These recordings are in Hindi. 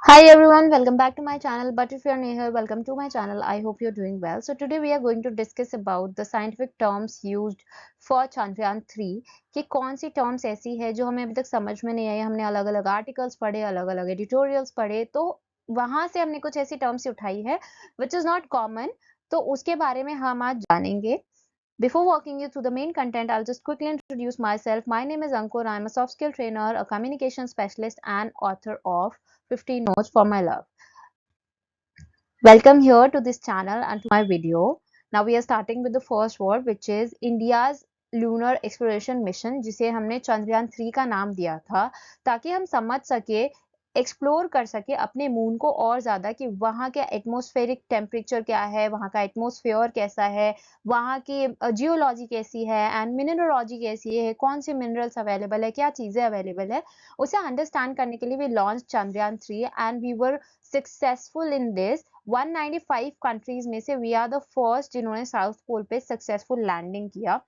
Hi everyone, welcome back to my channel. But if you're new here, welcome to my channel. I hope you're doing well. So today we are going to discuss about the scientific terms used for Chandrayaan 3 कि कौन सी टर्म्स ऐसी है जो हमें अभी तक समझ में नहीं आई। हमने अलग अलग आर्टिकल्स पढ़े, अलग अलग एडिटोरियल्स पढ़े, तो वहां से हमने कुछ ऐसी टर्म्स उठाई है विच इज नॉट कॉमन। तो उसके बारे में हम आज जानेंगे। Before walking you through the main content, I'll just quickly introduce myself. My name is Ankur. I'm a soft skill trainer, a communication specialist, and author of 15 Notes for My Love. Welcome here to this channel and to my video. Now we are starting with the first word, which is India's lunar exploration mission, जिसे हमने चंद्रयान 3 का नाम दिया था ताकि हम समझ सके, एक्सप्लोर कर सके अपने मून को और ज्यादा कि वहाँ के एटमॉस्फेरिक टेम्परेचर क्या है, वहाँ का एटमॉस्फेयर कैसा है, वहाँ की जियोलॉजी कैसी है एंड मिनरलॉजी कैसी है, कौन से मिनरल्स अवेलेबल है, क्या चीजें अवेलेबल है, उसे अंडरस्टैंड करने के लिए we launch Chandrayaan 3 and we were successful in this. 195 countries में से वी आर द फर्स्ट जिन्होंने साउथ पोल पे सक्सेसफुल लैंडिंग किया।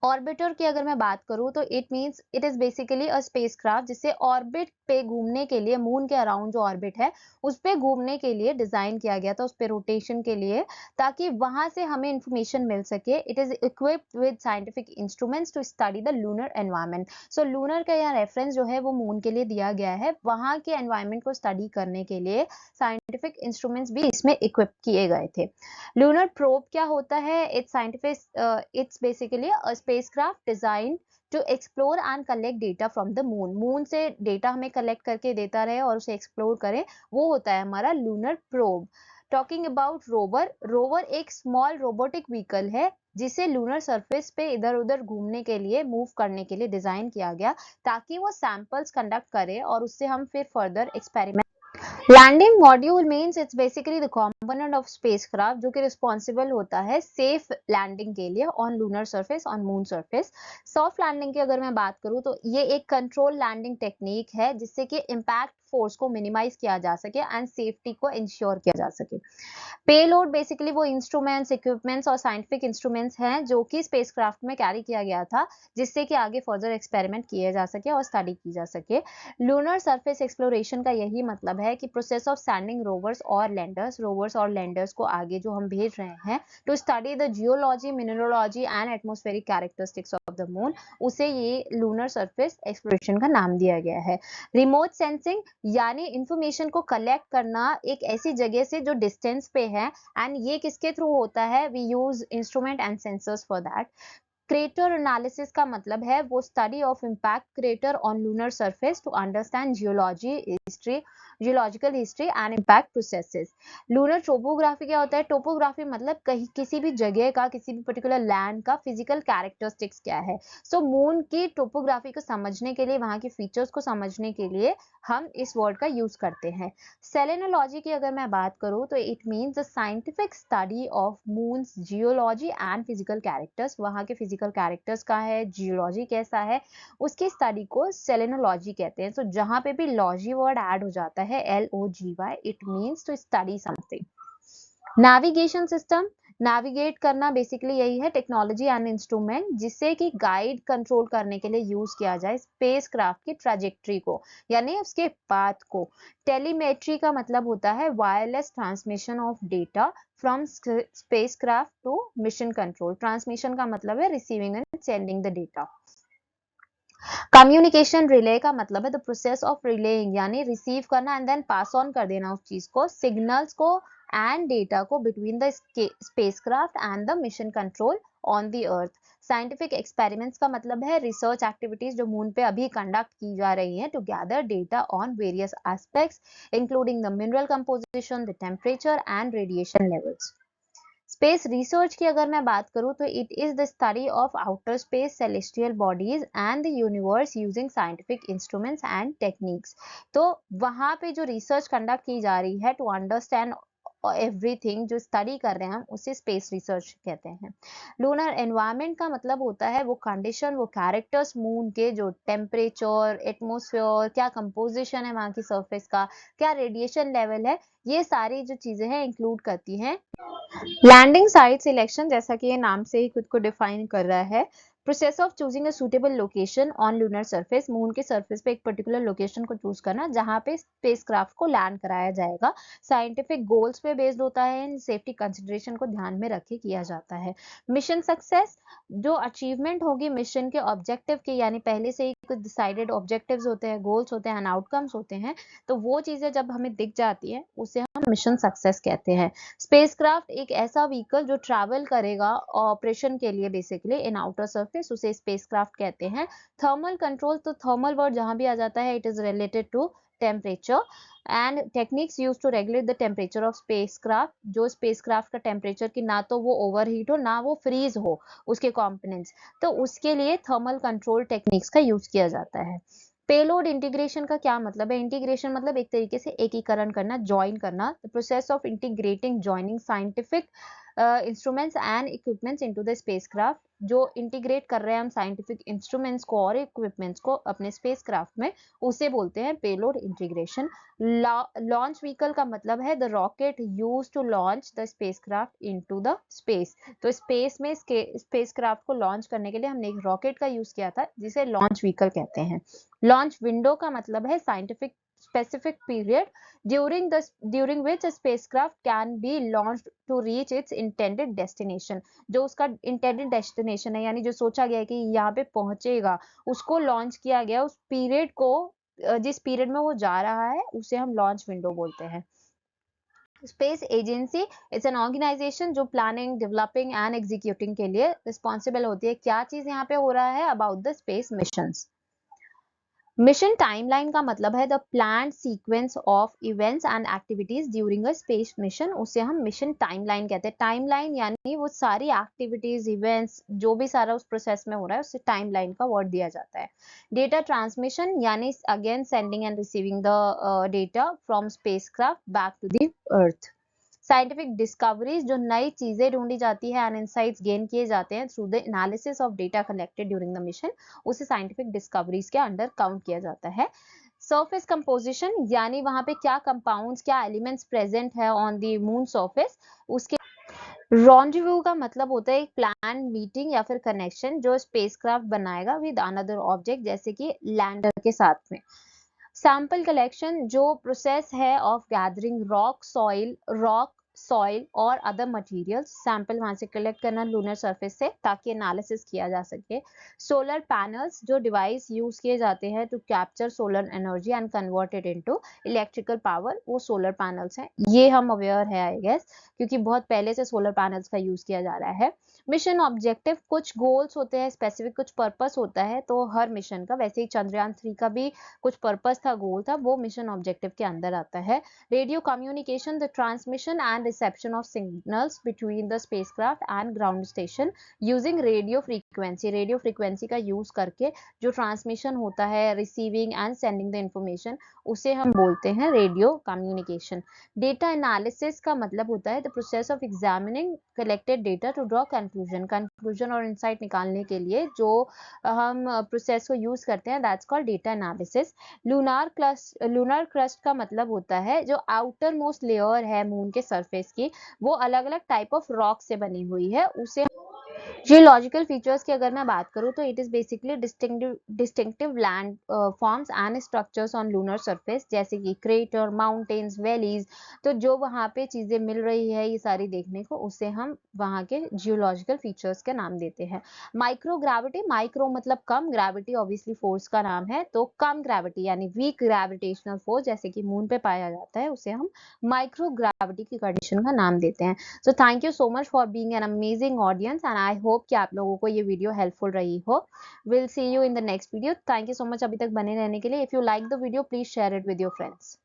ऑर्बिटर की अगर मैं बात करूं तो it means it is basically a spacecraft जिसे ऑर्बिट पे घूमने के लिए, मून के अराउंड जो ऑर्बिट है उस पे घूमने के लिए डिजाइन किया गया था, उस पे रोटेशन के लिए, ताकि वहां से हमें इंफॉर्मेशन मिल सके। It is equipped with scientific instruments to study the lunar environment. So lunar का यहाँ रेफरेंस जो है वो मून के लिए दिया गया है। वहां के एनवायरनमेंट को स्टडी करने के लिए साइंटिफिक इंस्ट्रूमेंट्स भी इसमें इक्विप किए गए थे। लूनर प्रोब क्या होता है? It's basically a spacecraft design to explore and collect data from the moon. Moon से डेटा हमें कलेक्ट करके देता रहे और उसे एक्सप्लोर करे, वो होता है हमारा lunar probe. Talking about rover, rover एक स्मॉल रोबोटिक व्हीकल है जिसे लूनर सरफेस पे इधर उधर घूमने के लिए, मूव करने के लिए डिजाइन किया गया ताकि वो सैंपल्स कंडक्ट करे और उससे हम फिर further experiment. Landing module means it's basically the component of spacecraft जो कि रिस्पॉन्सिबल होता है सेफ लैंडिंग के लिए on lunar surface, on moon surface. Soft landing की अगर मैं बात करूं तो ये एक कंट्रोल लैंडिंग टेक्निक है जिससे कि इम्पैक्ट फोर्स को मिनिमाइज किया जा सके एंड सेफ्टी को इंश्योर किया जा सके। पेलोड बेसिकली वो इंस्ट्रूमेंट्स, इक्विपमेंट्स और साइंटिफिक इंस्ट्रूमेंट्स हैं जो कि स्पेसक्राफ्ट में कैरी किया गया था जिससे कि आगे फर्दर एक्सपेरिमेंट किए जा सके और स्टडी की जा सके। लूनर सरफेस एक्सप्लोरेशन का यही मतलब है कि प्रोसेस ऑफ सैंडिंग रोवर्स और लैंडर्स को आगे जो हम भेज रहे हैं to study the geology, mineralogy and atmospheric characteristics of the moon, उसे ये लूनर सरफेस एक्सप्लोरेशन का नाम दिया गया है। रिमोट सेंसिंग यानी इंफॉर्मेशन को कलेक्ट करना एक ऐसी जगह से जो डिस्टेंस पे है, एंड ये किसके थ्रू होता है? We use instrument and sensors for that. Crater analysis का मतलब है वो study of impact crater on lunar surface to understand geological history and impact processes. Lunar topography क्या होता है? टोपोग्राफी मतलब कहीं किसी भी जगह का, किसी भी पर्टिकुलर लैंड का फिजिकल कैरेक्टरिस्टिक्स क्या है। सो मून की टोपोग्राफी को समझने के लिए, वहां के फीचर्स को समझने के लिए हम इस वर्ड का यूज करते हैं। सेलेनोलॉजी की अगर मैं बात करूं तो it means the scientific study of moons geology and physical characters. वहां के फिजिकल कैरेक्टर्स का है, जियोलॉजी कैसा है, उसकी स्टडी को सेलेनोलॉजी कहते हैं। तो जहां पे भी लॉजी वर्ड ऐड हो जाता है, LOGY, it means to study something. Navigation system, navigate करना बेसिकली यही है, टेक्नोलॉजी एंड इंस्ट्रूमेंट जिससे कि गाइड कंट्रोल करने के लिए यूज किया जाए स्पेसक्राफ्ट की ट्रैजेक्टरी को, यानी उसके पाथ को। टेलीमेट्री का मतलब होता है wireless transmission of data from spacecraft to mission control. Transmission का मतलब है receiving and sending the data. Communication relay का मतलब है द प्रोसेस ऑफ रिलेइंग, यानी रिसीव करना एंड देन पास ऑन कर देना उस चीज को, सिग्नल्स को एंड डेटा को between the spacecraft and the mission control on the earth. Scientific experiments का मतलब है रिसर्च एक्टिविटीज जो मून पे अभी कंडक्ट की जा रही हैं to gather data on various aspects including the mineral composition, the temperature and radiation levels. Space research की अगर मैं बात करूं तो it is the study of outer space, celestial bodies and the universe using scientific instruments and techniques. तो वहां पे जो रिसर्च कंडक्ट की जा रही है टू अंडरस्टैंड एवरीथिंग, जो स्टडी कर रहे हैं हम उसे स्पेस रिसर्च कहते हैं। लूनर एनवायरनमेंट का मतलब होता है वो कंडीशन, वो कैरेक्टर्स मून के, जो टेम्परेचर, एटमॉस्फेयर, क्या कंपोजिशन है वहां की सरफेस का, क्या रेडिएशन लेवल है, ये सारी जो चीजें हैं इंक्लूड करती हैं। लैंडिंग साइट सिलेक्शन, जैसा कि ये नाम से ही खुद को डिफाइन कर रहा है, process of choosing a suitable location on lunar surface, moon के सरफेस पे एक पर्टिकुलर लोकेशन को चूज करना जहां पे स्पेसक्राफ्ट को लैंड कराया जाएगा। साइंटिफिक गोल्स पे बेस्ड होता है, सेफ्टी कंसिडरेशन को ध्यान में रख के किया जाता है। मिशन सक्सेस, जो अचीवमेंट होगी मिशन के ऑब्जेक्टिव के, यानी पहले से ही कुछ डिसाइडेड ऑब्जेक्टिव्स होते हैं, गोल्स होते हैं, आउटकम्स होते हैं, तो वो चीजें जब हमें दिख जाती है उसे हम मिशन सक्सेस कहते हैं। स्पेसक्राफ्ट एक ऐसा व्हीकल जो ट्रैवल करेगा ऑपरेशन के लिए बेसिकली इन आउटर सरफेस, उसे स्पेसक्राफ्ट कहते हैं। थर्मल कंट्रोल, तो थर्मल वर्ड जहां भी आ जाता है it is related to temperature and techniques use to regulate the temperature of spacecraft, जो स्पेसक्राफ्ट का टेम्परेचर की ना तो वो ओवरहीट हो ना वो फ्रीज हो उसके कंपोनेंट्स, तो उसके लिए थर्मल कंट्रोल टेक्निक्स का यूज किया जाता है। पेलोड इंटीग्रेशन का क्या मतलब है? इंटीग्रेशन मतलब एक तरीके से एकीकरण करना, ज्वाइन करना, the process of integrating joining scientific instruments and equipments into the spacecraft, जो इंटीग्रेट कर रहे हैं हम साइंटिफिक इंस्ट्रूमेंट्स को और इक्विपमेंट्स को अपने स्पेसक्राफ्ट में, उसे बोलते हैं पेलोड इंटीग्रेशन। लॉन्च व्हीकल का मतलब है the rocket use to launch the spacecraft into the space, तो स्पेस में स्पेसक्राफ्ट को लॉन्च करने के लिए हमने एक रॉकेट का यूज किया था जिसे लॉन्च व्हीकल कहते हैं। लॉन्च विंडो का मतलब है scientific specific period during which a spacecraft can be launched to reach its intended destination, जो उसका intended destination है, यानी जो सोचा गया है कि यहाँ पे पहुंचेगा, उसको लॉन्च किया गया, उस पीरियड को जिस पीरियड में वो जा रहा है उसे हम लॉन्च विंडो बोलते हैं। Space agency it's an organization जो प्लानिंग, डेवलपिंग एंड एग्जीक्यूटिंग के लिए रिस्पॉन्सिबल होती है। क्या चीज यहाँ पे हो रहा है? About the space missions. Mission timeline का मतलब है the planned sequence of events and activities during a space mission, उसे हम मिशन टाइमलाइन कहते हैं। टाइमलाइन यानी वो सारी एक्टिविटीज, इवेंट्स, जो भी सारा उस प्रोसेस में हो रहा है उसे टाइमलाइन का वर्ड दिया जाता है। डेटा ट्रांसमिशन यानी again sending and receiving the data from spacecraft back to the earth. Scientific discoveries, जो नई चीजें ढूंढी जाती है एंड इनसाइट्स गेन किए जाते हैं through the analysis of data collected during the mission, उसे साइंटिफिक डिस्कवरीज के अंडर काउंट किया जाता है। सरफेस कंपोजिशन यानी वहां पे क्या कंपाउंड्स, क्या एलिमेंट्स प्रेजेंट है ऑन द मून सरफेस, उसके रॉन्डिव्यू का मतलब होता है एक प्लान मीटिंग या फिर कनेक्शन जो स्पेसक्राफ्ट बनाएगा विद अनदर ऑब्जेक्ट, जैसे कि लैंडर के साथ में। सैंपल कलेक्शन जो प्रोसेस है ऑफ गैदरिंग रॉक सॉइल और अदर मटेरियल्स, सैंपल वहां से कलेक्ट करना लूनर सरफेस से ताकि एनालिसिस किया जा सके। सोलर पैनल्स, जो डिवाइस यूज किए जाते हैं to capture solar energy and convert it into electrical power, वो सोलर पैनल्स हैं। ये हम अवेयर है आई गेस, क्योंकि बहुत पहले से सोलर पैनल्स का यूज किया जा रहा है। मिशन ऑब्जेक्टिव, कुछ गोल्स होते हैं स्पेसिफिक, कुछ पर्पस होता है, तो हर मिशन का, वैसे ही चंद्रयान 3 का भी कुछ पर्पस था, गोल था, वो मिशन ऑब्जेक्टिव के अंदर आता है। Radio communication, the transmission and reception of signals between the spacecraft and ground station using radio frequency, radio frequency का यूज करके जो ट्रांसमिशन होता है, receiving and sending the information, उसे हम बोलते हैं रेडियो कम्युनिकेशन। डेटा एनालिसिस का मतलब होता है the process of examining collected data to draw conclusion और इंसाइट निकालने के लिए जो हम प्रोसेस को यूज करते हैं, that's called data analysis. Lunar crust का मतलब होता है जो आउटर मोस्ट लेयर है मून के सरफेस की, वो अलग अलग टाइप ऑफ रॉक से बनी हुई है, उसे जियोलॉजिकल फीचर्स की अगर मैं बात करूं तो it is basically distinctive land forms and structures on lunar surface, जैसे कि क्रेटर, माउंटेन्स, वैलीज, तो जो वहां पे चीजें मिल रही है ये सारी देखने को, उसे हम वहां के जियोलॉजिकल फीचर्स का नाम देते हैं। माइक्रोग्रेविटी, माइक्रो मतलब कम, ग्रेविटी ऑब्वियसली फोर्स का नाम है, तो कम ग्रेविटी यानी वीक ग्रेविटेशनल फोर्स जैसे कि मून पे पाया जाता है, उसे हम माइक्रोग्रेविटी की कंडीशन का नाम देते हैं। So thank you so much for being an amazing audience and I hope कि आप लोगों को ये वीडियो हेल्पफुल रही हो। Will see you in the next video. Thank you so much अभी तक बने रहने के लिए। If you like the video please share it with your friends.